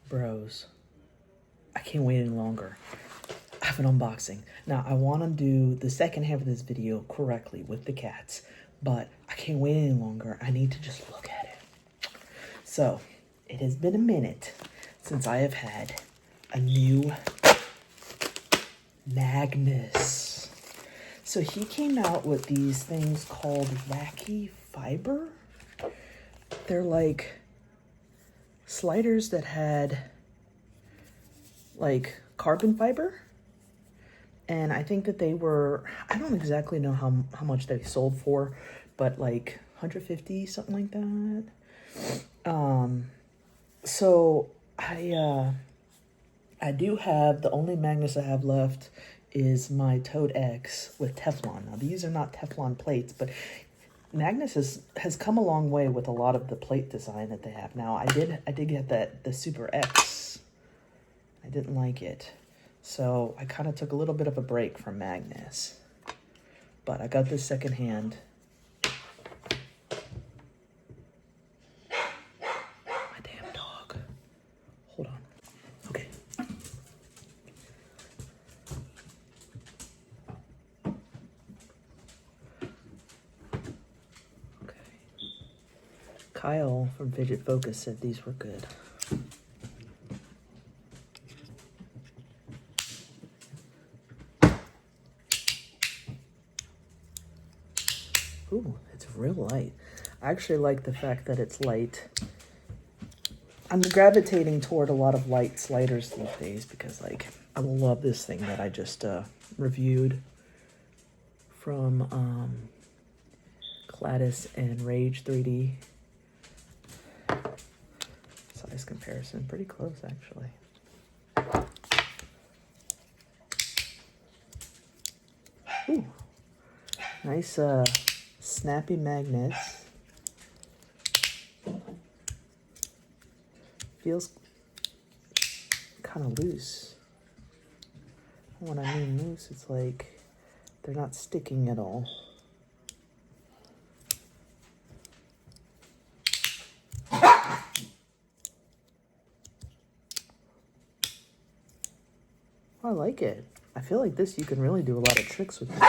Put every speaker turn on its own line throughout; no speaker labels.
Bros, I can't wait any longer. I have an unboxing. Now, I want to do the second half of this video correctly with the cats, but I can't wait any longer. I need to just look at it. So, it has been a minute since I have had a new Magnus. So he came out with these things called Wacky fiber. They're like sliders that had like carbon fiber. And I think that they were, I don't exactly know how much they sold for, but like 150, something like that. So I do have, the only Magnus I have left is my Toad X with Teflon. Now these are not Teflon plates, but Magnus has come a long way with a lot of the plate design that they have now. I did get the Super X. I didn't like it. So I kind of took a little bit of a break from Magnus. But I got this secondhand. My damn dog. Hold on. Okay. Okay. Kyle from Fidget Focus said these were good. Ooh, it's real light. I actually like the fact that it's light. I'm gravitating toward a lot of light sliders these days because, like, I love this thing that I just reviewed from Gladys and Rage 3D. Size comparison, pretty close actually. Ooh, nice snappy magnets. Feels kind of loose. When I mean loose, it's like they're not sticking at all. I like it. I feel like this, you can really do a lot of tricks with this.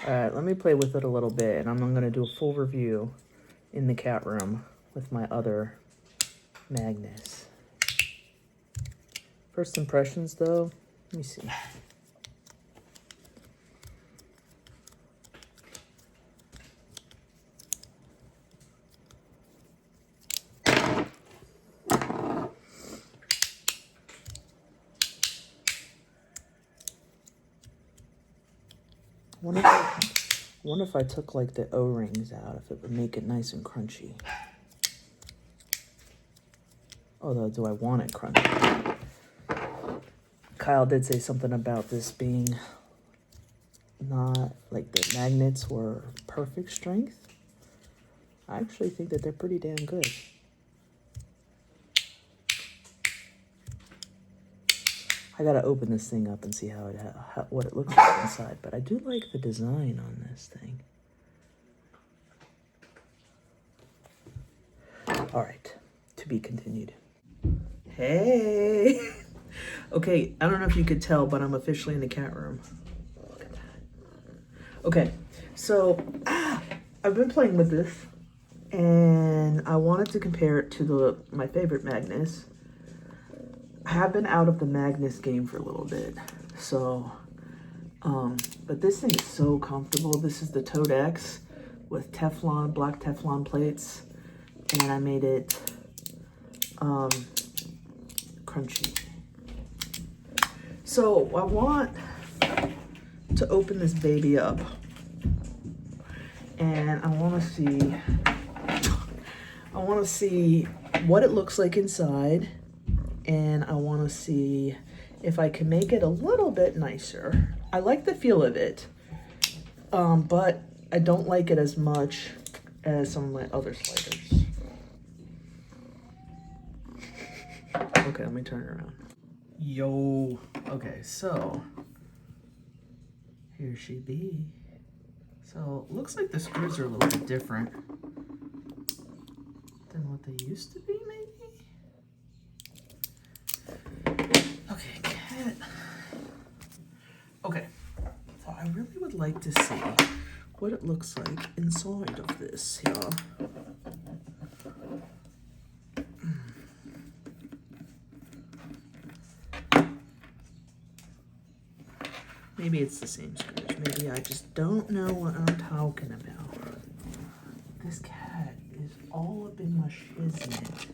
Alright, let me play with it a little bit, and I'm going to do a full review in the cat room with my other Magnus. First impressions, though, let me see. I wonder if I took like the O-rings out, if it would make it nice and crunchy. Although, do I want it crunchy? Kyle did say something about this being not, like the magnets were perfect strength. I actually think that they're pretty damn good. I gotta open this thing up and see what it looks like inside, but I do like the design on this thing. All right, to be continued. Hey! Okay, I don't know if you could tell, but I'm officially in the cat room. Look at that. Okay, so I've been playing with this, and I wanted to compare it to my favorite Magnus. I have been out of the Magnus game for a little bit, so, but this thing is so comfortable. This is the Toad X with Teflon, black Teflon plates, and I made it, crunchy. So I want to open this baby up, and I want to see what it looks like inside. And I want to see if I can make it a little bit nicer. I like the feel of it, but I don't like it as much as some of my other sliders. Okay, let me turn it around. Yo. Okay, so here she be. So looks like the screws are a little bit different than what they used to be, maybe? Okay, cat. Okay, so I really would like to see what it looks like inside of this here. Maybe it's the same screws. Maybe I just don't know what I'm talking about. This cat is all up in my shiznit.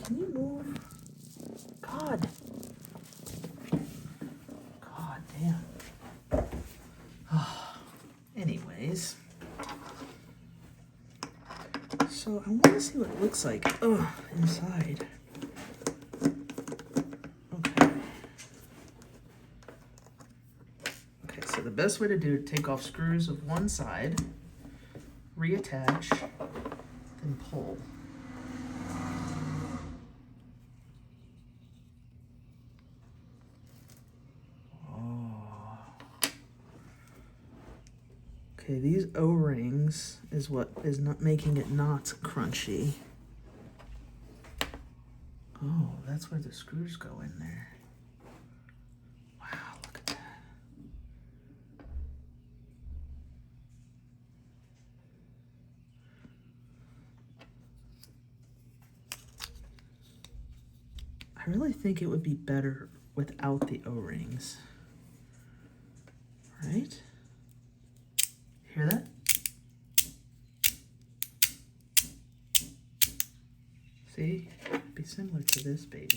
Can you move? God. God damn. Anyways. So I want to see what it looks like inside. So the best way to do it, take off screws of one side, reattach, then pull. Oh. Okay, these O-rings is what is not making it not crunchy. Oh, that's where the screws go in there. I really think it would be better without the O-rings. Right? Hear that? See? It'd be similar to this baby.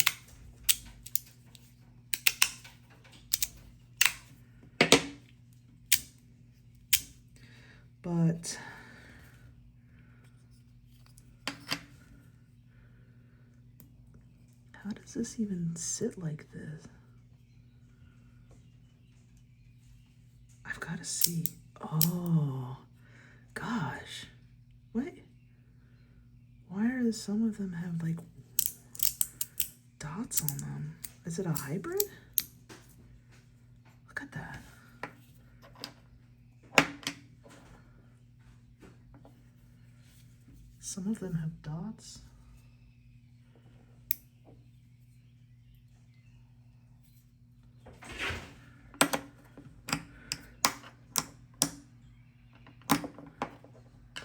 But how does this even sit like this? I've got to see. Oh, gosh. Wait. Why are some of them have like dots on them? Is it a hybrid? Look at that. Some of them have dots.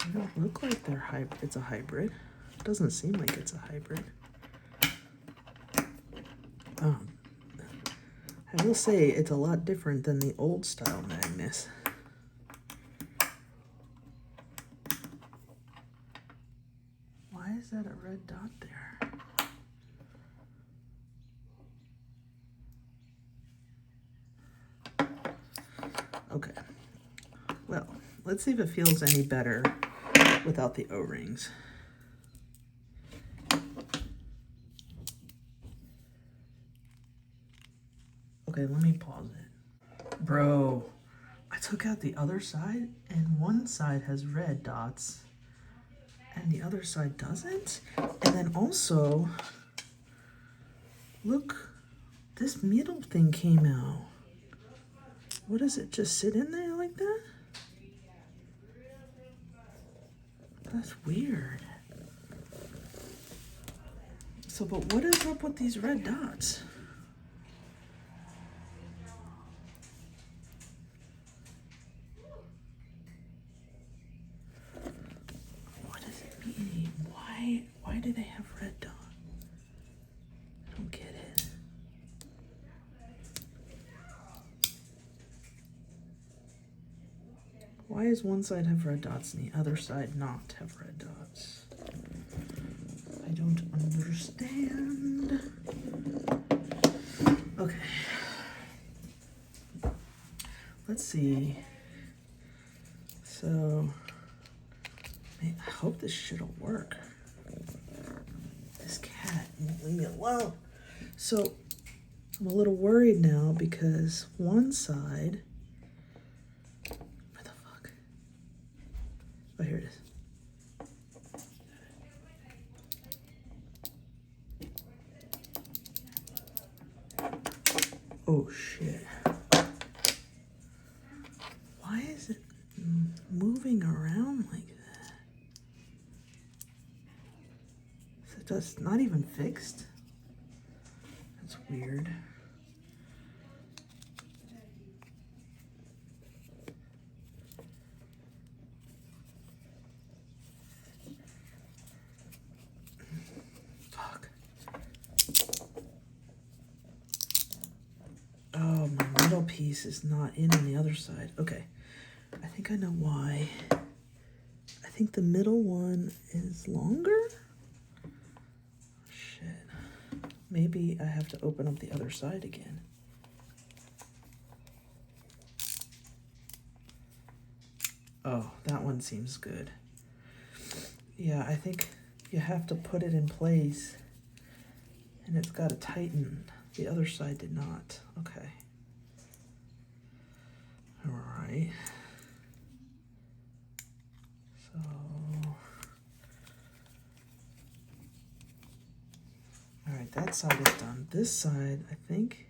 They don't look like they're hybrid. It's a hybrid. It doesn't seem like it's a hybrid. I will say it's a lot different than the old style Magnus. Why is that a red dot there? Okay. Well, let's see if it feels any better without the O-rings. Okay, let me pause it. Bro, I took out the other side and one side has red dots and the other side doesn't. And then also, look, this middle thing came out. What does it just sit in there like that? That's weird. So, but what is up with these red dots? What does it mean? Why do they have red dots? I don't get it. Why does one side have red dots and the other side not have red dots? I don't understand. Okay. Let's see. So, I hope this shit'll work. This cat won't leave me alone. So, I'm a little worried now because one side, where the fuck? Oh, here it is. Oh shit. Why is it moving around like that? So it's not even fixed? That's weird. Fuck. Oh, my middle piece is not in on the other side. Okay. I think I know why. I think the middle one is longer? Shit. Maybe I have to open up the other side again. Oh, that one seems good. Yeah, I think you have to put it in place and it's got to tighten. The other side did not. Okay. All right. So, all right, that side is done. This side, I think.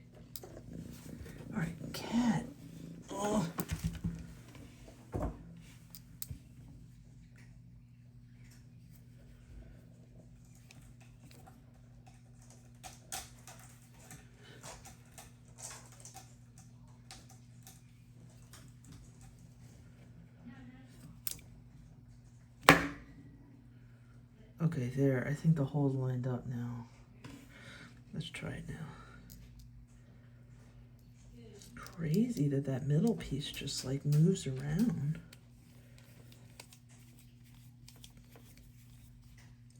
All right, cat. Oh. Okay, there. I think the hole's lined up now. Let's try it now. Crazy that that middle piece just like moves around.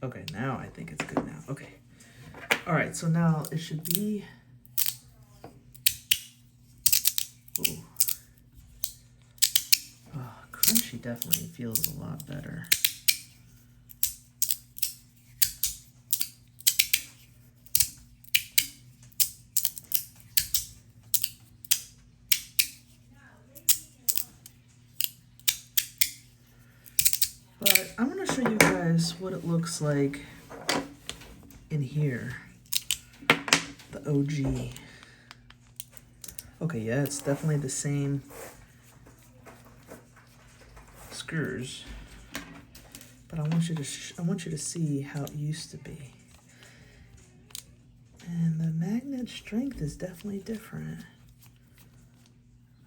Okay, now I think it's good now. Okay. All right, so now it should be... Ooh. Oh, crunchy definitely feels a lot better. But I'm going to show you guys what it looks like in here. The OG. Okay, yeah, it's definitely the same screws. But I want you to see how it used to be. And the magnet strength is definitely different.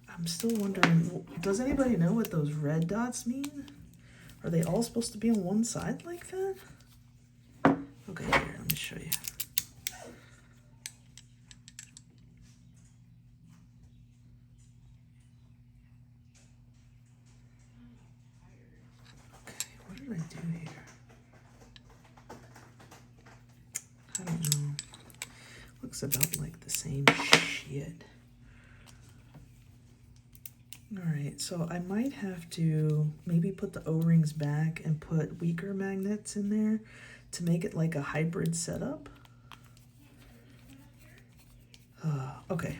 I'm still wondering, does anybody know what those red dots mean? Are they all supposed to be on one side like that? Okay, here, let me show you. Okay, what did I do here? I don't know. Looks about like the same shit. Alright, so I might have to maybe put the O-rings back and put weaker magnets in there to make it like a hybrid setup. Okay,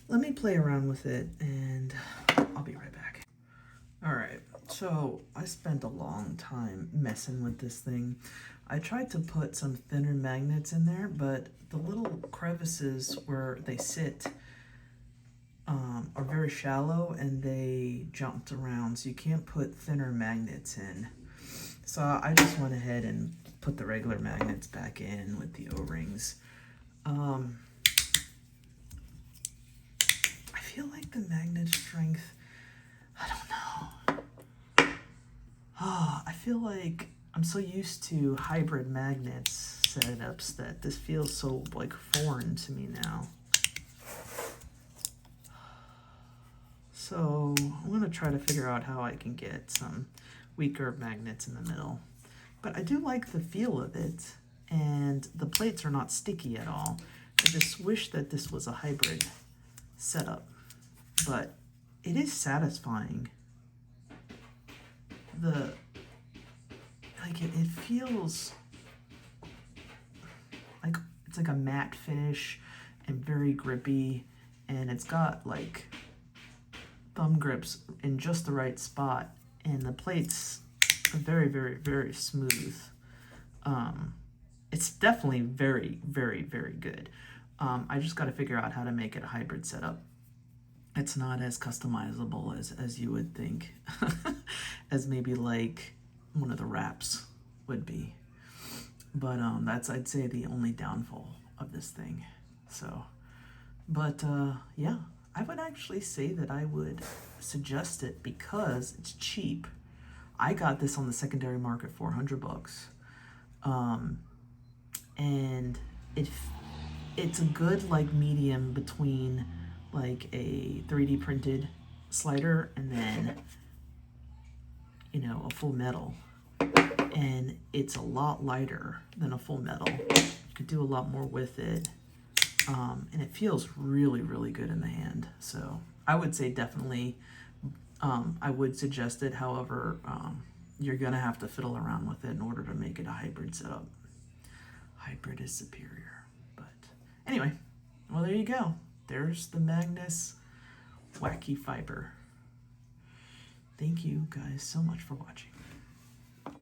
let me play around with it and I'll be right back. Alright, so I spent a long time messing with this thing. I tried to put some thinner magnets in there, but the little crevices where they sit are very shallow and they jumped around, so you can't put thinner magnets in. So I just went ahead and put the regular magnets back in with the O-rings. I feel like the magnet strength, I don't know. I feel like I'm so used to hybrid magnets setups that this feels so like foreign to me now. So I'm going to try to figure out how I can get some weaker magnets in the middle. But I do like the feel of it, and the plates are not sticky at all. I just wish that this was a hybrid setup, but it is satisfying. It feels like it's like a matte finish and very grippy, and it's got like thumb grips in just the right spot, and the plates are very, very, very smooth. It's definitely very, very, very good. I just got to figure out how to make it a hybrid setup. It's not as customizable as you would think, as maybe like one of the wraps would be. But that's, I'd say, the only downfall of this thing. So, but yeah, I would actually say that I would suggest it because it's cheap. I got this on the secondary market for $100, and it's a good like medium between like a 3D printed slider and then, you know, a full metal. And it's a lot lighter than a full metal. You could do a lot more with it. And it feels really, really good in the hand. So I would say definitely, I would suggest it. However, you're gonna have to fiddle around with it in order to make it a hybrid setup. Hybrid is superior. But anyway, well, there you go. There's the Magnus Wacky Fiber. Thank you guys so much for watching.